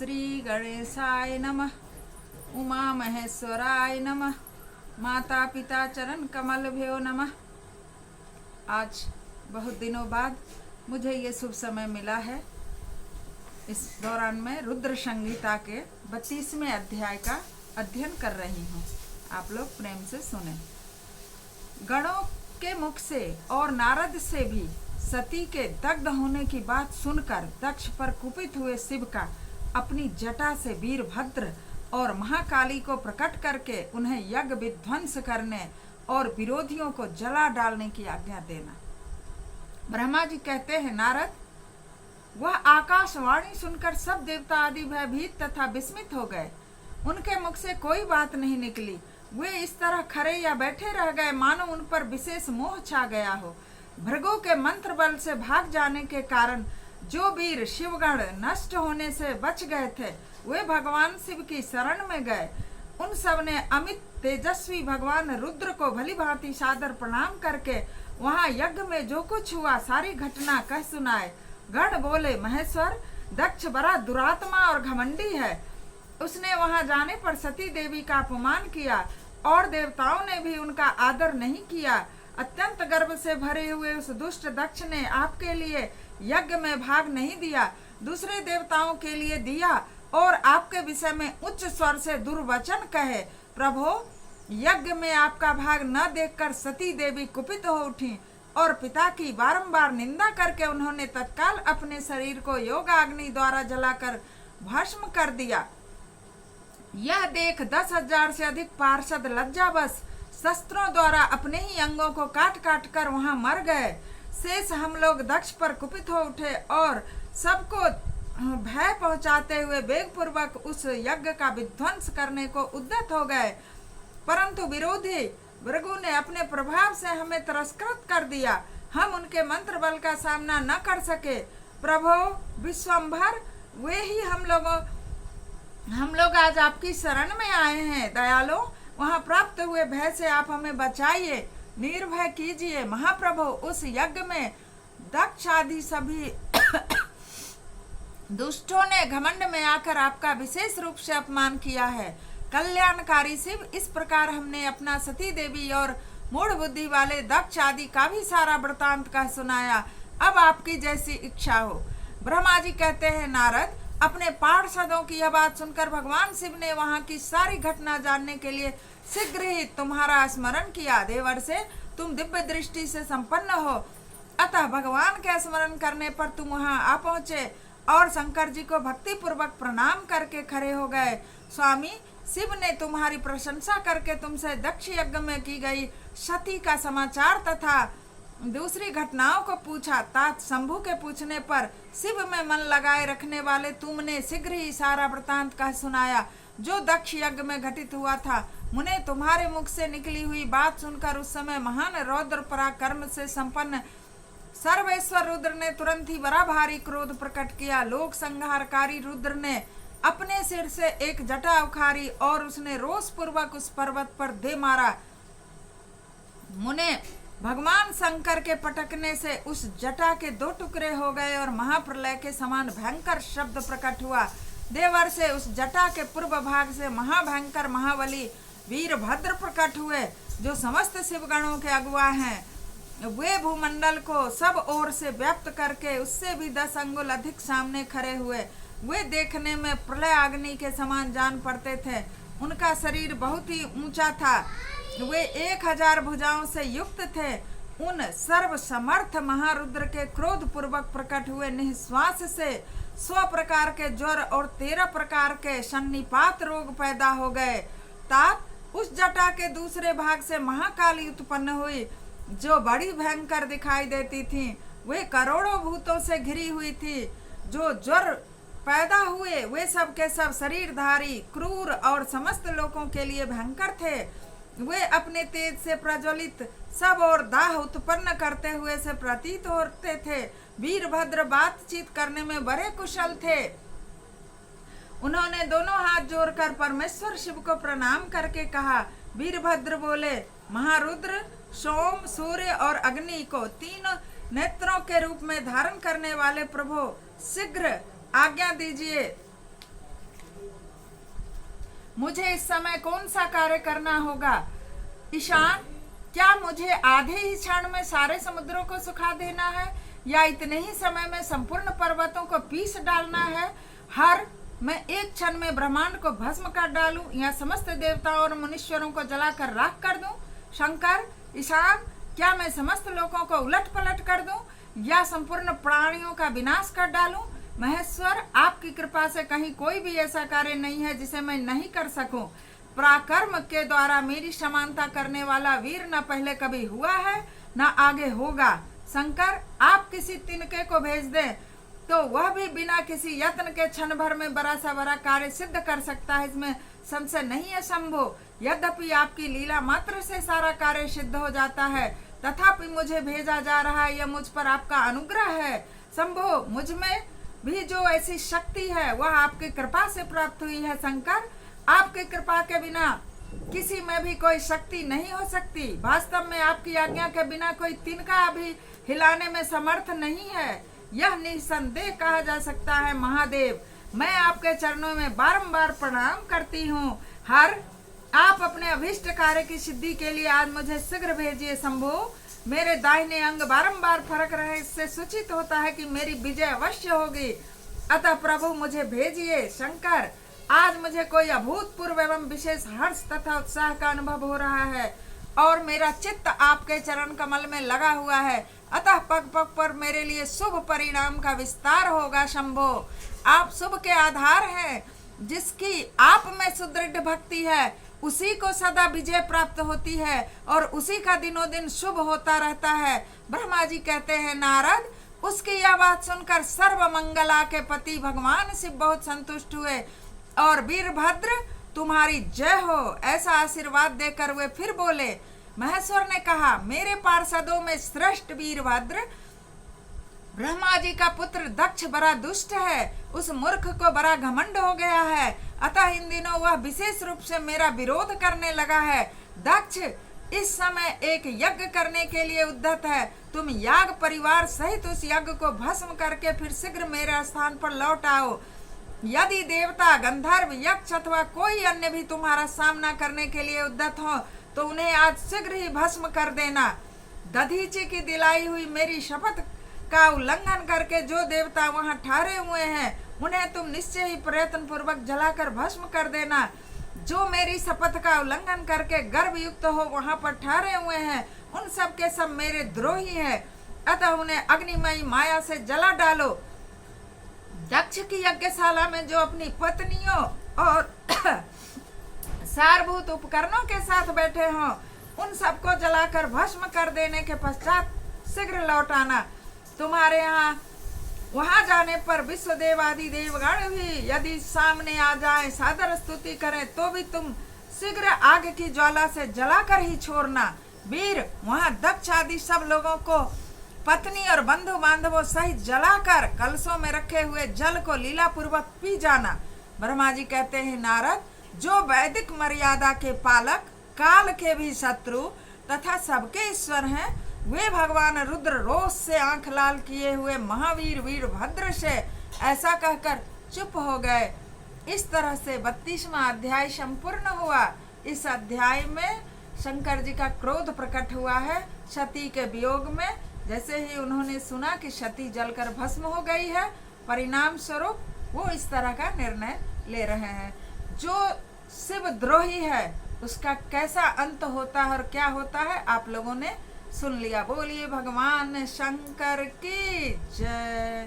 श्री गणेशाय नमः। उमा महेश्वराय नमः। माता पिता चरण कमलभ्यो नमः। आज बहुत दिनों बाद मुझे ये शुभ समय मिला है। इस दौरान मैं रुद्र संहिता के 32वें अध्याय का अध्ययन कर रही हूँ। आप लोग प्रेम से सुने। गणों के मुख से और नारद से भी सती के दग्ध होने की बात सुनकर दक्ष पर कुपित हुए शिव का अपनी जटा से वीरभद्र और महाकाली को प्रकट करके उन्हें यज्ञ विध्वंस करने और विरोधियों को जला डालने की आज्ञा देना। ब्रह्मा जी कहते हैं, नारद, वह आकाशवाणी सुनकर सब देवता आदि भयभीत तथा विस्मित हो गए। उनके मुख से कोई बात नहीं निकली। वे इस तरह खड़े या बैठे रह गए मानो उन पर विशेष मोह छा गया हो। भृगु के मंत्र बल से भाग जाने के कारण जो वीर शिवगण नष्ट होने से बच गए थे, वे भगवान शिव की शरण में गए। उन सब ने अमित तेजस्वी भगवान रुद्र को भली भांति सादर प्रणाम करके वहां यज्ञ में जो कुछ हुआ सारी घटना कह सुनाए। गण बोले, महेश्वर, दक्ष बड़ा दुरात्मा और घमंडी है। उसने वहां जाने पर सती देवी का अपमान किया और देवताओं ने भी उनका आदर नहीं किया। अत्यंत गर्व से भरे हुए उस दुष्ट दक्ष ने आपके लिए यज्ञ में भाग नहीं दिया, दूसरे देवताओं के लिए दिया और आपके विषय में उच्च स्वर से दुर्वचन कहे। प्रभो, यज्ञ में आपका भाग न देखकर सती देवी कुपित हो उठी और पिता की बारंबार निंदा करके उन्होंने तत्काल अपने शरीर को योगाग्नि द्वारा जलाकर भस्म कर दिया। यह देख 10,000 से अधिक पार्षद लज्जावश शस्त्रों द्वारा अपने ही अंगों को काट काट कर वहां मर गए। शेष हम लोग दक्ष पर कुपित हो उठे और सबको भय पहुंचाते हुए वेग पूर्वक उस यज्ञ का विध्वंस करने को उद्यत हो गए, परंतु विरोधी भृगु ने अपने प्रभाव से हमें तिरस्कृत कर दिया। हम उनके मंत्र बल का सामना न कर सके। प्रभो विश्वंभर, वे ही हम लोग आज आपकी शरण में आए हैं। दयालो, वहां प्राप्त हुए भय से आप हमें बचाइए, निर्भय कीजिए। महाप्रभु, उस यज्ञ में दक्ष आदि सभी दुष्टों ने घमंड में आकर आपका विशेष रूप से अपमान किया है। कल्याणकारी शिव, इस प्रकार हमने अपना सती देवी और मूढ़ बुद्धि वाले दक्ष आदि का भी सारा वृतांत कह सुनाया। अब आपकी जैसी इच्छा हो। ब्रह्मा जी कहते हैं, नारद, अपने पार्षदों की यह बात सुनकर भगवान शिव ने वहां की सारी घटना जानने के लिए शीघ्र ही तुम्हारा स्मरण किया। देवर से तुम दिव्य दृष्टि से संपन्न हो, अतः भगवान के स्मरण करने पर तुम वहां आ पहुंचे और शंकर जी को भक्ति पूर्वक प्रणाम करके खड़े हो गए। स्वामी, शिव ने तुम्हारी प्रशंसा करके तुमसे दक्ष यज्ञ में की गई सती का समाचार तथा दूसरी घटनाओं को पूछा। तात शंभु के पूछने पर शिव में मन लगाए रखने वाले तुमने शीघ्र ही सारा वृतांत कह सुनाया जो दक्ष यज्ञ में घटित हुआ था। मुने, तुम्हारे मुख से निकली हुई बात सुनकर उस समय महान रौद्र पराक्रम से संपन्न सर्वेश्वर रुद्र ने तुरंत ही बड़ा भारी क्रोध प्रकट किया। लोक संहारकारी रुद्र ने अपने सिर से एक जटा उखाड़ी और उसने रोष पूर्वक उस पर्वत पर दे मारा। मुने, भगवान शंकर के पटकने से उस जटा के 2 टुकड़े हो गए और महाप्रलय के समान भयंकर शब्द प्रकट हुआ। देवर से उस जटा के पूर्व भाग से महाभयंकर महाबली वीरभद्र प्रकट हुए, जो समस्त शिवगणों के अगुआ हैं। वे भूमंडल को सब ओर से व्याप्त करके उससे भी 10 अंगुल अधिक सामने खड़े हुए। वे देखने में प्रलय अग्नि के समान जान पड़ते थे। उनका शरीर बहुत ही ऊंचा था। वे 1000 भुजाओं से युक्त थे। उन सर्व समर्थ महारुद्र के क्रोध पूर्वक प्रकट हुए निःश्वास से 100 प्रकार के ज्वर और 13 प्रकार के सन्निपात रोग पैदा हो गए। तात, उस जटा के दूसरे भाग से महाकाली उत्पन्न हुई, जो बड़ी भयंकर दिखाई देती थी। वे करोड़ों भूतों से घिरी हुई थी। जो ज्वर पैदा हुए वे सब के सब शरीरधारी, क्रूर और समस्त लोगों के लिए भयंकर थे। वे अपने तेज से प्रज्वलित सब और दाह उत्पन्न करते हुए से प्रतीत होते थे। वीरभद्र बातचीत करने में बड़े कुशल थे। उन्होंने दोनों हाथ जोड़कर परमेश्वर शिव को प्रणाम करके कहा। वीरभद्र बोले, महारुद्र, सोम, सूर्य और अग्नि को 3 नेत्रों के रूप में धारण करने वाले प्रभु, शीघ्र आज्ञा दीजिए मुझे इस समय कौन सा कार्य करना होगा? ईशान, क्या मुझे आधे ही क्षण में सारे समुद्रों को सुखा देना है या इतने ही समय में संपूर्ण पर्वतों को पीस डालना है? मैं एक क्षण में ब्रह्मांड को भस्म कर डालूं या समस्त देवताओं और मुनीश्वरों को जलाकर राख कर दूं? शंकर, ईशान, क्या मैं समस्त लोगों को उलट पलट कर दूं या संपूर्ण प्राणियों का विनाश कर डालूं? महेश्वर, आपकी कृपा से कहीं कोई भी ऐसा कार्य नहीं है जिसे मैं नहीं कर सकूं। पराक्रम के द्वारा मेरी समानता करने वाला वीर न पहले कभी हुआ है न आगे होगा। शंकर, आप किसी तिनके को भेज दें तो वह भी बिना किसी यत्न के क्षण भर में बड़ा सा बड़ा कार्य सिद्ध कर सकता है, इसमें संशय नहीं है शंभो। यद्यपि आपकी लीला मात्र से सारा कार्य सिद्ध हो जाता है, तथापि मुझे भेजा जा रहा है, यह मुझ पर आपका अनुग्रह है। शंभो, मुझ में भी जो ऐसी शक्ति है वह आपकी कृपा से प्राप्त हुई है। शंकर, आपकी कृपा के बिना किसी में भी कोई शक्ति नहीं हो सकती। वास्तव में आपकी आज्ञा के बिना कोई तिनका भी हिलाने में समर्थ नहीं है, यह निसंदेह कहा जा सकता है। महादेव, मैं आपके चरणों में बारंबार प्रणाम करती हूँ। आप अपने अभिष्ट कार्य की सिद्धि के लिए आज मुझे शीघ्र भेजिए। शंभो, मेरे दाहिने अंग बारंबार फरक रहे, इससे सूचित होता है कि मेरी विजय अवश्य होगी, अतः प्रभु मुझे भेजिए। शंकर, आज मुझे कोई अभूतपूर्व एवं विशेष हर्ष तथा उत्साह का अनुभव हो रहा है और मेरा चित्त आपके चरण कमल में लगा हुआ है, अतः पग पग पर मेरे लिए शुभ परिणाम का विस्तार होगा। शंभो, आप शुभ के आधार हैं, जिसकी आप में सुदृढ़ भक्ति है उसी को सदा विजय प्राप्त होती है और उसी का दिनों दिन शुभ होता रहता है। ब्रह्मा जी कहते हैं, नारद, उसकी यह बात सुनकर सर्व मंगला के पति भगवान शिव बहुत संतुष्ट हुए और वीरभद्र तुम्हारी जय हो ऐसा आशीर्वाद देकर वे फिर बोले। महेश्वर ने कहा, मेरे पार्षदों में श्रेष्ठ वीरभद्र ब्रह्मा जी का पुत्र दक्ष बड़ा दुष्ट है, उस मूर्ख को बड़ा घमंड हो गया है, अतः इन दिनों वह विशेष रूप से मेरा विरोध करने लगा है। दक्ष इस समय एक यज्ञ करने के लिए उद्यत है, तुम याग परिवार सहित उस यज्ञ को भस्म करके फिर शीघ्र मेरे स्थान पर लौट आओ। यदि देवता, गंधर्व, यक्ष अथवा कोई अन्य भी तुम्हारा सामना करने के लिए उद्यत हो तो उन्हें आज शीघ्र ही भस्म कर देना। दधीची की दिलाई हुई मेरी शपथ का उल्लंघन करके जो देवता वहां ठहरे हुए हैं उन्हें तुम निश्चय ही प्रयत्न पूर्वक जलाकर भस्म कर देना। जो मेरी शपथ का उल्लंघन करके गर्भ युक्त हो वहां पर ठहरे हुए हैं उन सब के सब मेरे द्रोही हैं, अतः उन्हें अग्निमयी माया से जला डालो। दक्ष की यज्ञशाला में जो अपनी पत्नियों और सारभूत उपकरणों के साथ बैठे हों उन सबको जलाकर भस्म कर देने के पश्चात शीघ्र लौट आना। तुम्हारे यहाँ वहां जाने पर विश्वदेव आदि देवगण भी यदि सामने आ जाए, सादर स्तुति करें तो भी तुम शीघ्र आग की ज्वाला से जलाकर ही छोड़ना। वीर, वहां दक्ष आदि सब लोगों को पत्नी और बंधु बांधवों सहित जलाकर कलशों में रखे हुए जल को लीला पूर्वक पी जाना। ब्रह्मा जी कहते हैं, नारद, जो वैदिक मर्यादा के पालक, काल के भी शत्रु तथा सबके ईश्वर हैं, वे भगवान रुद्र रोष से आंख लाल किए हुए महावीर वीरभद्र से ऐसा कहकर चुप हो गए। इस तरह से 32वां अध्याय संपूर्ण हुआ। इस अध्याय में शंकर जी का क्रोध प्रकट हुआ है सती के वियोग में। जैसे ही उन्होंने सुना कि सती जलकर भस्म हो गई है, परिणाम स्वरूप वो इस तरह का निर्णय ले रहे हैं। जो शिव द्रोही है उसका कैसा अंत होता है और क्या होता है आप लोगों ने सुन लिया। बोलिए भगवान शंकर की जय।